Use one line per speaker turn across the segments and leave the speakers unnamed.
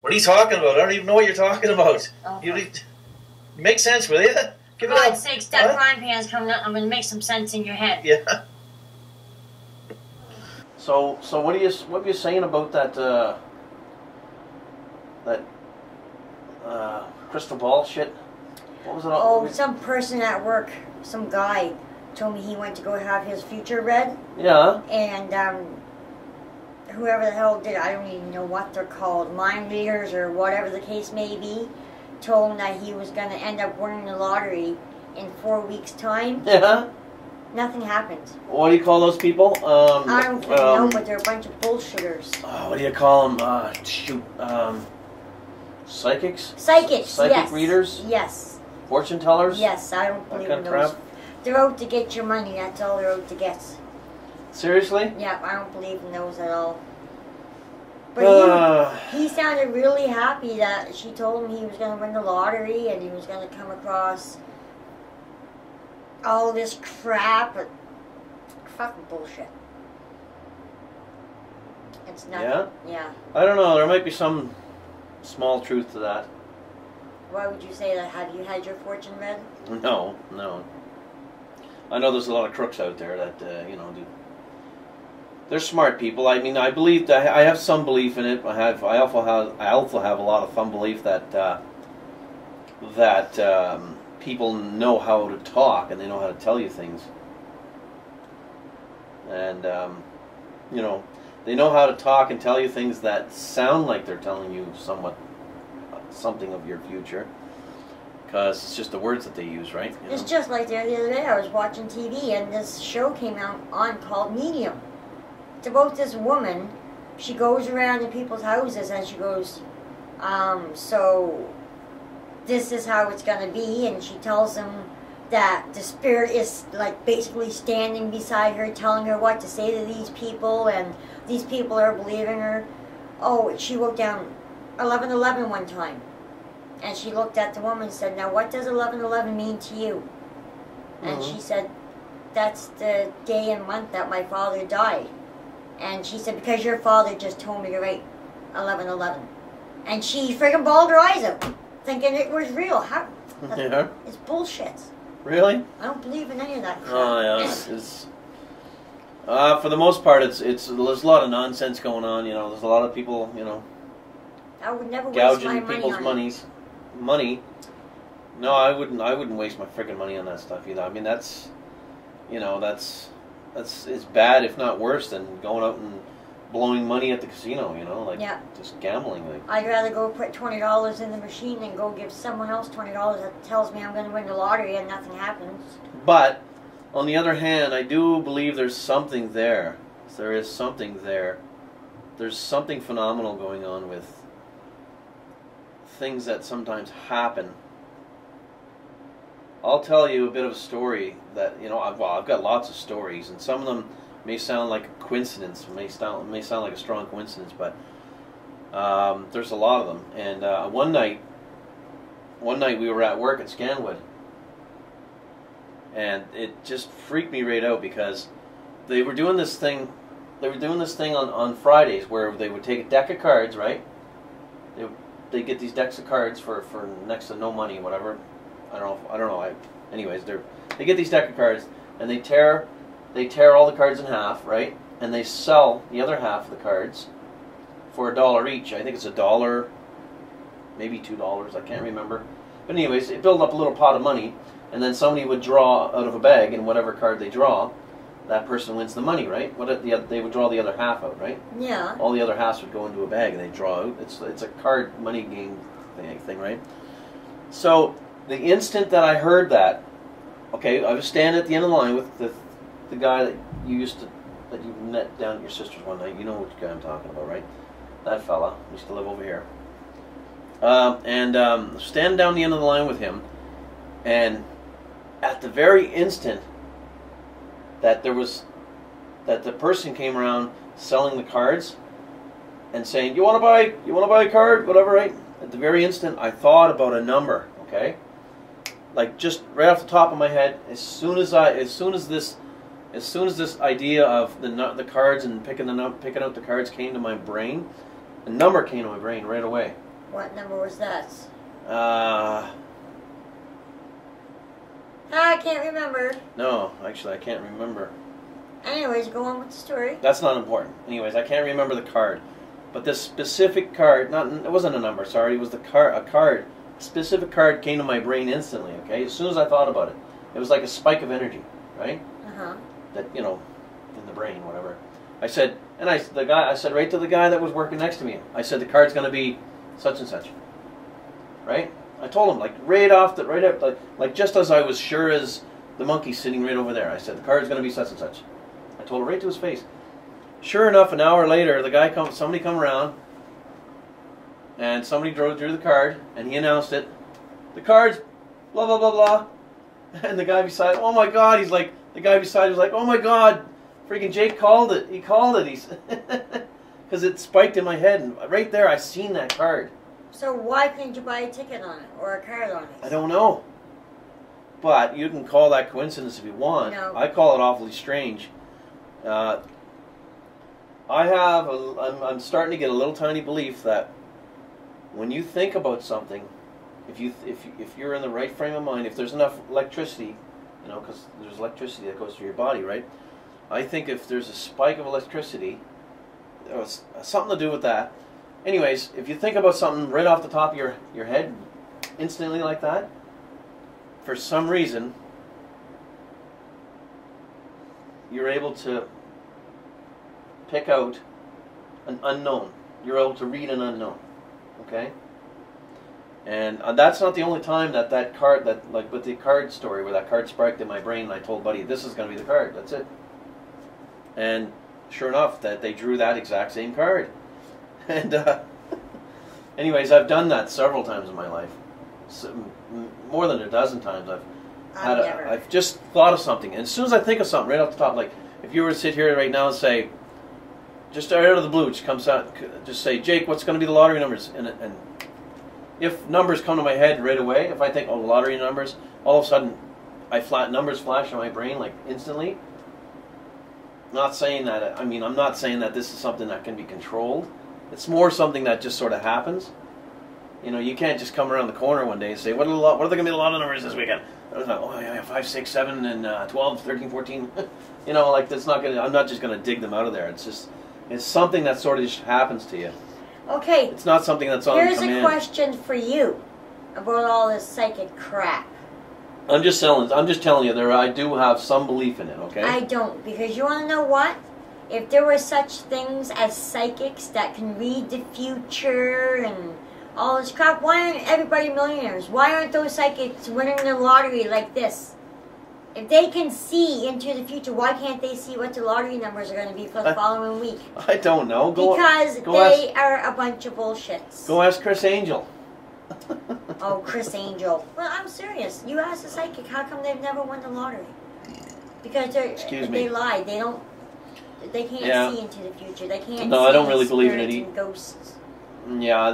What are you talking about? I don't even know what you're talking about.
Oh.
Make sense, will you?
For God's sakes, that frying pan's coming up. I'm going to make some sense in your head.
Yeah.
So what are you saying about that crystal ball shit? What was it all?
Oh, some person at work, some guy, told me he went to go have his future read.
Yeah.
And whoever the hell did, I don't even know what they're called, mind readers or whatever the case may be, told him that he was going to end up winning the lottery in 4 weeks' time.
Yeah.
Nothing happened.
What do you call those people?
I don't think know, but they're a bunch of bullshitters.
What do you call them? Psychics?
Psychics,
Psychic
yes.
readers?
Yes.
Fortune tellers?
Yes, I don't believe
kind
in
of
those.
crap?
They're out to get your money, that's all they're out to get.
Seriously?
Yeah, I don't believe in those at all. But he sounded really happy that she told him he was going to win the lottery and he was going to come across all this crap. But fucking bullshit. It's nothing.
Yeah?
Yeah.
I don't know. There might be some small truth to that.
Why would you say that? Have you had your fortune read?
No. I know there's a lot of crooks out there that, do. They're smart people. I mean, I believe that I have some belief in it. I also have a lot of some belief that people know how to talk and they know how to tell you things, and they know how to talk and tell you things that sound like they're telling you something of your future, because it's just the words that they use, right?
It's just like the other day I was watching TV and this show came out on called Medium. It's about this woman. She goes around in people's houses and she goes, so this is how it's going to be, and she tells them that the spirit is like basically standing beside her telling her what to say to these people, and these people are believing her. Oh, she wrote down 11/11 one time, and she looked at the woman and said, now what does 11/11 mean to you? And she said, that's the day and month that my father died. And she said, because your father just told me to write 11/11. And she friggin' bawled her eyes out, thinking it was real. How?
Yeah.
It's bullshit.
Really?
I don't believe in any of that crap.
Oh yeah, it's for the most part, there's a lot of nonsense going on. There's a lot of people,
I would never waste
gouging
my money
people's
on
money. No, I wouldn't waste my freaking money on that stuff either. I mean, that's it's bad, if not worse, than going out and blowing money at the casino. Just gambling.
I'd rather go put $20 in the machine than go give someone else $20 that tells me I'm going to win the lottery and nothing happens.
But on the other hand, I do believe there's something there. There is something there. There's something phenomenal going on with things that sometimes happen. I'll tell you a bit of a story that, I've got lots of stories, and some of them may sound like a coincidence, may sound like a strong coincidence, but there's a lot of them. And one night we were at work at Scanwood, and it just freaked me right out, because they were doing this thing on Fridays where they would take a deck of cards, right? They get these decks of cards for next to no money, whatever. I don't know. Anyways, they get these deck of cards and they tear all the cards in half, right? And they sell the other half of the cards for $1 each. I think it's $1, maybe $2. I can't remember. But anyways, it built up a little pot of money, and then somebody would draw out of a bag, and whatever card they draw, that person wins the money, right? They would draw the other half out, right?
Yeah.
All the other halves would go into a bag, and they draw out. It's a card money game thing, right? So the instant that I heard that, okay, I was standing at the end of the line with the guy that you met down at your sister's one night. You know which guy I'm talking about, right? That fella used to live over here. Standing down the end of the line with him, and at the very instant that the person came around selling the cards and saying, you want to buy a card, whatever, right? At the very instant, I thought about a number, okay? Like, just right off the top of my head, as soon as this idea of the cards and picking out the cards came to my brain, a number came to my brain right away.
What number was that?
Uh,
I can't remember.
no, actually I can't remember.
Anyways, go on with the story.
That's not important. Anyways, I can't remember the card. But this specific card, it wasn't a number, sorry, it was a card. A specific card came to my brain instantly, okay? As soon as I thought about it. It was like a spike of energy, right?
Uh-huh.
That, in the brain, whatever. I said, I said right to the guy that was working next to me, I said, the card's going to be such and such. Right? I told him, right up, like just as I was sure as the monkey sitting right over there. I said, the card's going to be such and such. I told him right to his face. Sure enough, an hour later, somebody come around, and somebody drew the card, and he announced it. The card's blah, blah, blah, blah. And the guy beside, oh my God, the guy beside was like, oh my God, freaking Jake called it. He called it. Because it spiked in my head, and right there I seen that card.
So why couldn't you buy a ticket on it or a card on it?
I don't know. But you can call that coincidence if you want.
No.
I call it awfully strange. I'm starting to get a little tiny belief that when you think about something, if you're in the right frame of mind, if there's enough electricity, because there's electricity that goes through your body, right? I think if there's a spike of electricity, it's something to do with that. Anyways, if you think about something right off the top of your head, instantly like that, for some reason, you're able to pick out an unknown. You're able to read an unknown. Okay? And that's not the only time that card, like with the card story, where that card sparked in my brain and I told Buddy, this is going to be the card. That's it. And sure enough, that they drew that exact same card. And anyways, I've done that several times in my life. More than a dozen times. I've just thought of something. And as soon as I think of something right off the top, like if you were to sit here right now and say, just out of the blue, just comes out, just say, Jake, what's going to be the lottery numbers? And if numbers come to my head right away, if I think, oh, lottery numbers, all of a sudden, numbers flash in my brain like instantly. I'm not saying that this is something that can be controlled. It's more something that just sort of happens. You can't just come around the corner one day and say, what are there going to be a lot of numbers this weekend? Oh, yeah, 5, 6, 7, and 12, 13, 14. That's not going to, I'm not just going to dig them out of there. It's something that sort of just happens to you.
Okay.
It's not something that's on
Here's
command.
a question for you about all this psychic crap.
I'm just telling you, I do have some belief in it, okay?
I don't, because you want to know what? If there were such things as psychics that can read the future and all this crap, why aren't everybody millionaires? Why aren't those psychics winning the lottery like this? If they can see into the future, why can't they see what the lottery numbers are going to be for the following week?
I don't know.
Because they are a bunch of bullshits.
Go ask Chris Angel.
Oh, Chris Angel. Well, I'm serious. You ask a psychic, how come they've never won the lottery? Because they lie. They can't see into the future. They can't.
No,
see
I don't really believe in it.
and ghosts.
Yeah,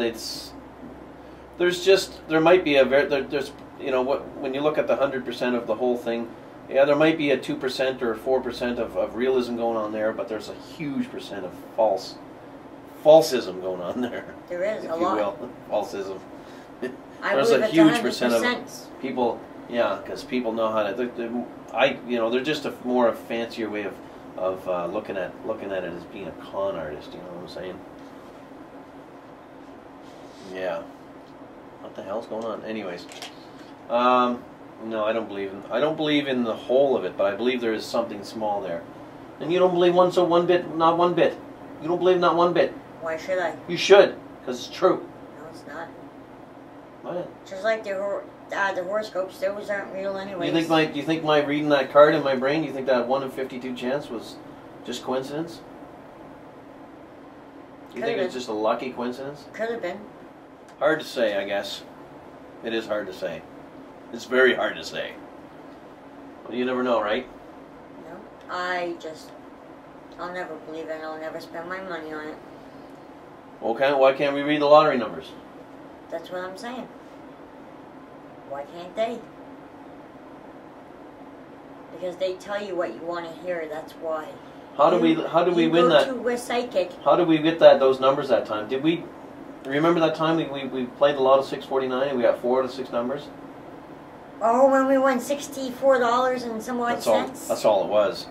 there might be there's when you look at the 100% of the whole thing, yeah, there might be a 2% or 4% of realism going on there, but there's a huge percent of falsism going on there. There is a lot. Falsism. There's a huge percent of people. Yeah, because people know how to. They're just more a fancier way of looking at it as being a con artist. You know what I'm saying? Yeah. What the hell's going on? Anyways, no, I don't believe in the whole of it, but I believe there is something small there. And you don't believe not one bit. You don't believe not one bit.
Why should I?
You should, because it's true.
No, it's not.
What?
Just like the horoscopes, those aren't real anyways.
You think my reading that card in my brain, you think that 1 in 52 chance was just coincidence? You think it's just a lucky coincidence?
Could have been.
Hard to say, I guess. It is hard to say. It's very hard to say. Well, you never know, right?
No. I'll never believe it. I'll never spend my money on it.
Okay, why can't we read the lottery numbers?
That's what I'm saying. Why can't they? Because they tell you what you want to hear, that's why. How do we win that?
You go to
a psychic.
How did we get those numbers that time? Did we Remember that time we played the Lotto 649 and we got 4 out of 6 numbers?
Oh, when we won $64 and some odd cents?
That's all it was.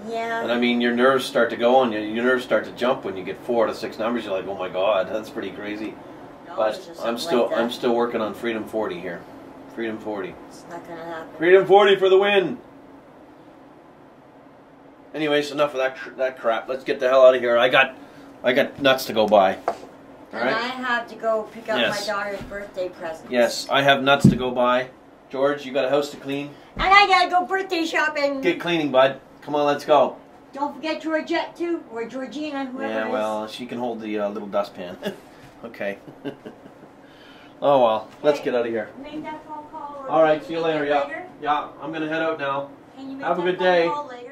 Yeah.
And I mean, your nerves start to go and your nerves start to jump when you get 4 out of 6 numbers. You're like, oh my God, that's pretty crazy. But I'm still working on Freedom 40 here. Freedom 40.
It's not gonna happen.
Freedom 40 for the win. Anyways, enough of that crap. Let's get the hell out of here. I got nuts to go buy.
And right? I have to go pick up my daughter's birthday presents.
Yes, I have nuts to go buy. George, you got a house to clean?
And I gotta go birthday shopping.
Get cleaning, bud. Come on, let's go.
Don't forget Georgette, too. Or Georgina, whoever
Yeah, well, she can hold the little dustpan. Okay. Oh, well. Let's get out of here.
Make that phone call.
All right, see you later. Yeah, I'm going to head out now.
Can you make
Have a
that
good day.
phone call later?